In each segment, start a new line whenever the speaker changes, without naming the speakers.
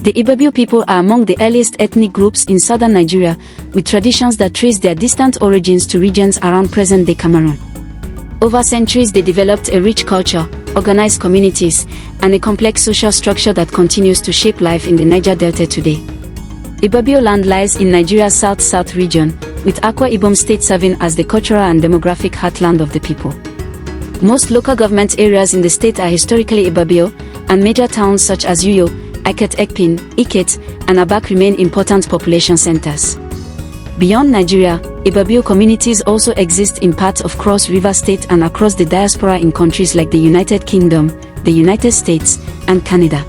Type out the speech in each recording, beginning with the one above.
The Ibibio people are among the earliest ethnic groups in southern Nigeria, with traditions that trace their distant origins to regions around present-day Cameroon. Over centuries they developed a rich culture, organized communities, and a complex social structure that continues to shape life in the Niger Delta today. Ibibio land lies in Nigeria's south-south region, with Akwa Ibom state serving as the cultural and demographic heartland of the people. Most local government areas in the state are historically Ibibio, and major towns such as Uyo, Ekpe, Iket, and Abak remain important population centers. Beyond Nigeria, Ibibio communities also exist in parts of Cross River State and across the diaspora in countries like the United Kingdom, the United States, and Canada.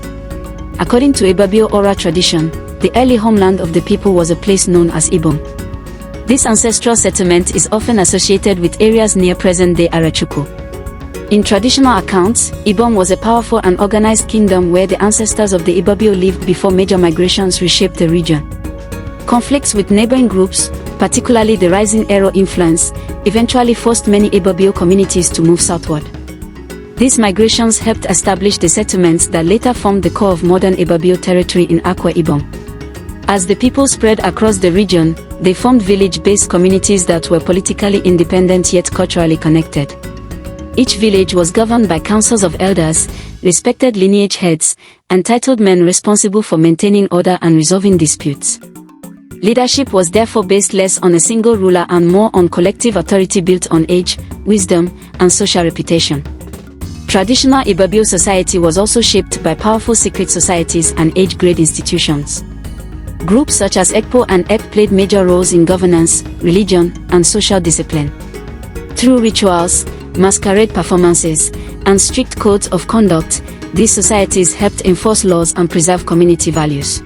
According to Ibibio oral tradition, the early homeland of the people was a place known as Ibom. This ancestral settlement is often associated with areas near present-day Arachuku. In traditional accounts, Ibom was a powerful and organized kingdom where the ancestors of the Ibibio lived before major migrations reshaped the region. Conflicts with neighboring groups, particularly the rising Ero influence, eventually forced many Ibibio communities to move southward. These migrations helped establish the settlements that later formed the core of modern Ibibio territory in Akwa Ibom. As the people spread across the region, they formed village-based communities that were politically independent yet culturally connected. Each village was governed by councils of elders, respected lineage heads, and titled men responsible for maintaining order and resolving disputes. Leadership was therefore based less on a single ruler and more on collective authority built on age, wisdom, and social reputation. Traditional Ibibio society was also shaped by powerful secret societies and age-grade institutions. Groups such as Ekpo and Ekpe played major roles in governance, religion, and social discipline. Through rituals, masquerade performances, and strict codes of conduct, these societies helped enforce laws and preserve community values.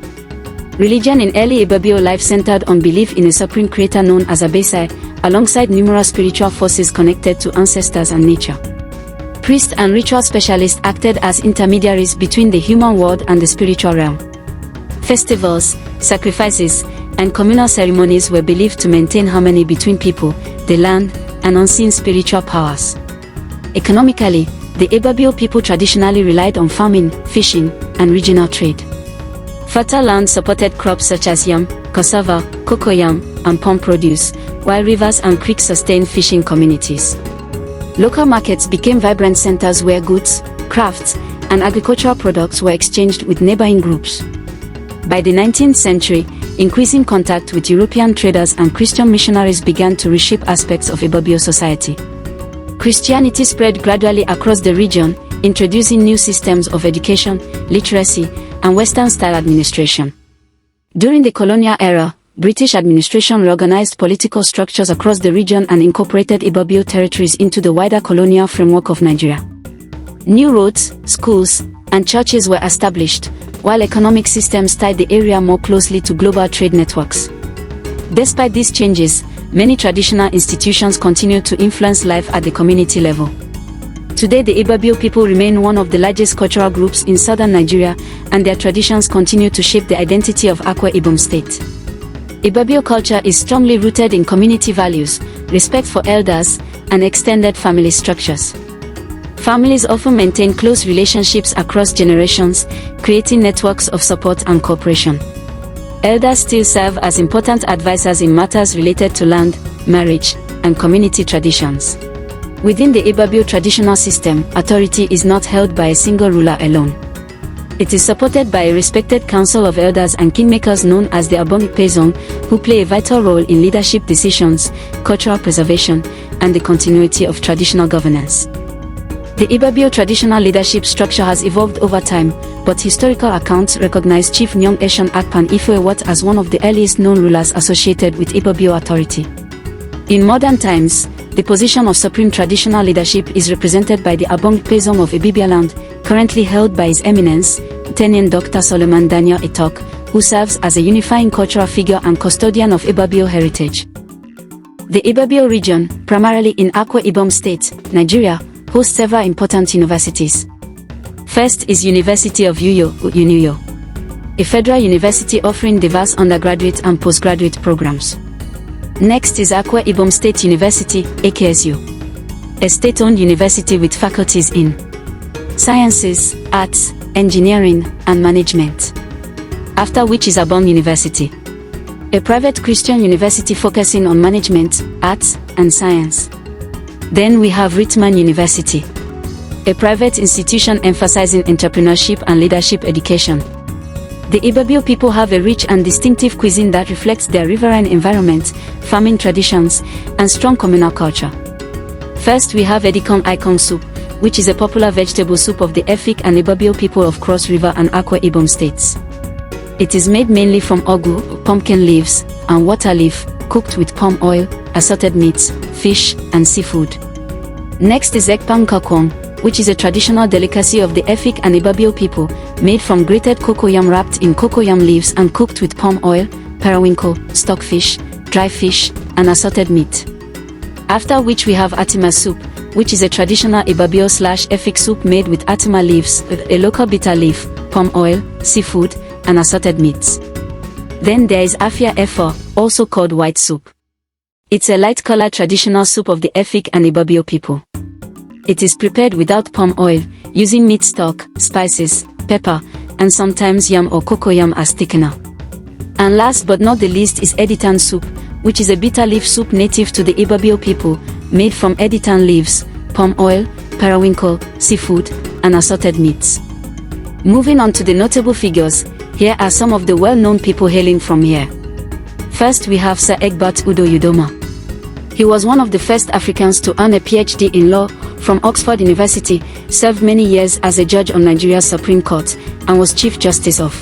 Religion in early Ibibio life centered on belief in a supreme creator known as Abesai, alongside numerous spiritual forces connected to ancestors and nature. Priests and ritual specialists acted as intermediaries between the human world and the spiritual realm. Festivals, sacrifices, and communal ceremonies were believed to maintain harmony between people, the land, and unseen spiritual powers. Economically, the Ibibio people traditionally relied on farming, fishing, and regional trade. Fertile land supported crops such as yam, cassava, cocoyam, and palm produce, while rivers and creeks sustained fishing communities. Local markets became vibrant centers where goods, crafts, and agricultural products were exchanged with neighboring groups. By the 19th century, increasing contact with European traders and Christian missionaries began to reshape aspects of Ibibio society. Christianity spread gradually across the region, introducing new systems of education, literacy, and Western-style administration. During the colonial era, British administration reorganized political structures across the region and incorporated Ibibio territories into the wider colonial framework of Nigeria. New roads, schools, and churches were established, while economic systems tied the area more closely to global trade networks. Despite these changes, many traditional institutions continued to influence life at the community level. Today the Ibibio people remain one of the largest cultural groups in southern Nigeria, and their traditions continue to shape the identity of Akwa Ibom State. Ibibio culture is strongly rooted in community values, respect for elders, and extended family structures. Families often maintain close relationships across generations, creating networks of support and cooperation. Elders still serve as important advisors in matters related to land, marriage, and community traditions. Within the Ibibio traditional system, authority is not held by a single ruler alone. It is supported by a respected council of elders and kingmakers known as the Ekpo and Ekpe, who play a vital role in leadership decisions, cultural preservation, and the continuity of traditional governance. The Ibibio traditional leadership structure has evolved over time, but historical accounts recognize Chief Nyong Eshon Akpan Ifewat as one of the earliest known rulers associated with Ibibio authority. In modern times, the position of supreme traditional leadership is represented by the Ekpo and Ekpe of Ibibio land, currently held by His Eminence, Lieutenant Dr. Solomon Daniel Etok, who serves as a unifying cultural figure and custodian of Ibibio heritage. The Ibibio region, primarily in Akwa Ibom State, Nigeria, hosts several important universities. First is University of Uyo, UNIUYO, a federal university offering diverse undergraduate and postgraduate programs. Next is Akwa Ibom State University, AKSU, a state-owned university with faculties in sciences, arts, engineering, and management. after which is Ibom University, a private Christian university focusing on management, arts, and science. Then we have Ritman University, a private institution emphasizing entrepreneurship and leadership education. The Ibibio people have a rich and distinctive cuisine that reflects their riverine environment, farming traditions, and strong communal culture. First we have Edikong Ikong soup, which is a popular vegetable soup of the Efik and Ibibio people of Cross River and Akwa Ibom states. It is made mainly from ogu, pumpkin leaves, and water leaf, cooked with palm oil, assorted meats, fish, and seafood. Next is Ekpo and Ekpe, which is a traditional delicacy of the Efik and Ibibio people, made from grated cocoyam wrapped in cocoyam leaves and cooked with palm oil, periwinkle, stockfish, dry fish, and assorted meat. After which we have Atima soup, which is a traditional Ibibio/Efik soup made with Atima leaves, a local bitter leaf, palm oil, seafood, and assorted meats. Then there is Afia Efo, also called white soup. It's a light-colored traditional soup of the Efik and Ibibio people. It is prepared without palm oil, using meat stock, spices, pepper, and sometimes yam or cocoyam as thickener. And last but not the least is Editan soup, which is a bitter leaf soup native to the Ibibio people, made from Editan leaves, palm oil, periwinkle, seafood, and assorted meats. Moving on to the notable figures, here are some of the well-known people hailing from here. First we have Sir Egbert Udo Udoma. He was one of the first Africans to earn a PhD in law from Oxford University, served many years as a judge on Nigeria's Supreme Court, and was Chief Justice of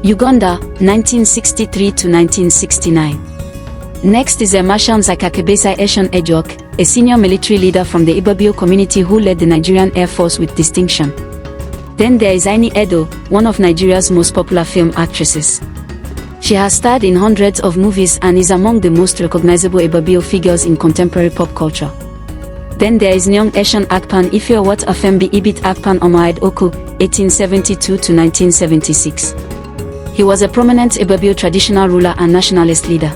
Uganda, 1963 to 1969. Next is Emerson Zakakebesai Eshon Ejok, a senior military leader from the Ibibio community who led the Nigerian Air Force with distinction. Then there is Aini Edo, one of Nigeria's most popular film actresses. She has starred in hundreds of movies and is among the most recognizable Ibibio figures in contemporary pop culture. Then there is Nyong Eshon Akpan Ifeowat Afembi Ibit Akpan Omaid Oku, 1872 to 1976. He was a prominent Ibibio traditional ruler and nationalist leader.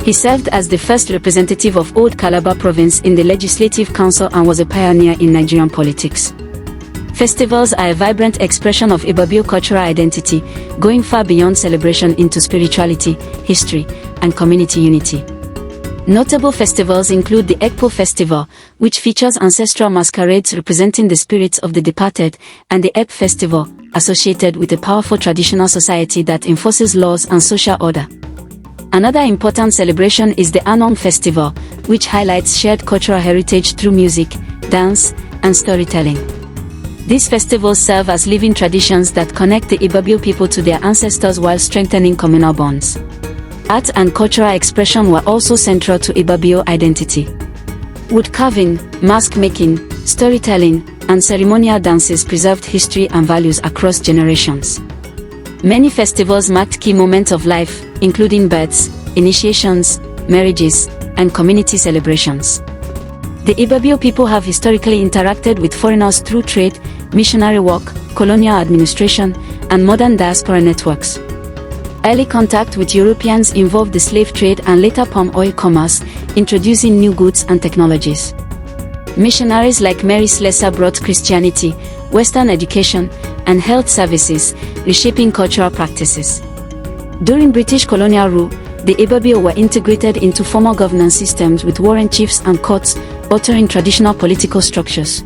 He served as the first representative of Old Calabar Province in the Legislative Council and was a pioneer in Nigerian politics. Festivals are a vibrant expression of Ibibio cultural identity, going far beyond celebration into spirituality, history, and community unity. Notable festivals include the Ekpo Festival, which features ancestral masquerades representing the spirits of the departed, and the Ekpe Festival, associated with a powerful traditional society that enforces laws and social order. Another important celebration is the Anong Festival, which highlights shared cultural heritage through music, dance, and storytelling. These festivals serve as living traditions that connect the Ibibio people to their ancestors while strengthening communal bonds. Art and cultural expression were also central to Ibibio identity. Wood carving, mask making, storytelling, and ceremonial dances preserved history and values across generations. Many festivals marked key moments of life, including births, initiations, marriages, and community celebrations. The Ibibio people have historically interacted with foreigners through trade, missionary work, colonial administration, and modern diaspora networks. Early contact with Europeans involved the slave trade and later palm oil commerce, introducing new goods and technologies. Missionaries like Mary Slessor brought Christianity, Western education, and health services, reshaping cultural practices. During British colonial rule, the Ibibio were integrated into formal governance systems with warren chiefs and courts, altering traditional political structures.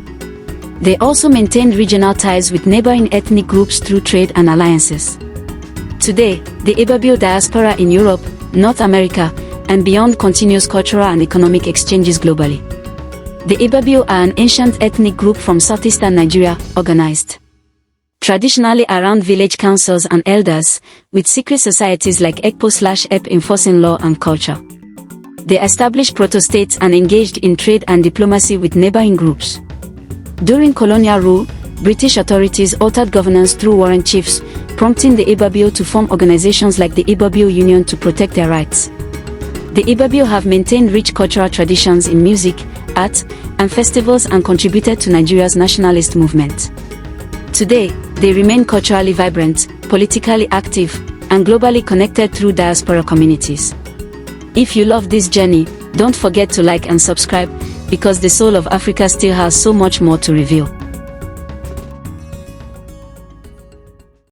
They also maintained regional ties with neighboring ethnic groups through trade and alliances. Today, the Ibibio diaspora in Europe, North America, and beyond continues cultural and economic exchanges globally. The Ibibio are an ancient ethnic group from southeastern Nigeria, organized traditionally around village councils and elders, with secret societies like Ekpo/Ekpe enforcing law and culture. They established proto-states and engaged in trade and diplomacy with neighboring groups. During colonial rule, British authorities altered governance through warren chiefs, prompting the Ibibio to form organizations like the Ibibio Union to protect their rights. The Ibibio have maintained rich cultural traditions in music, art, and festivals and contributed to Nigeria's nationalist movement. Today, they remain culturally vibrant, politically active, and globally connected through diaspora communities. If you love this journey, don't forget to like and subscribe, because the soul of Africa still has so much more to reveal.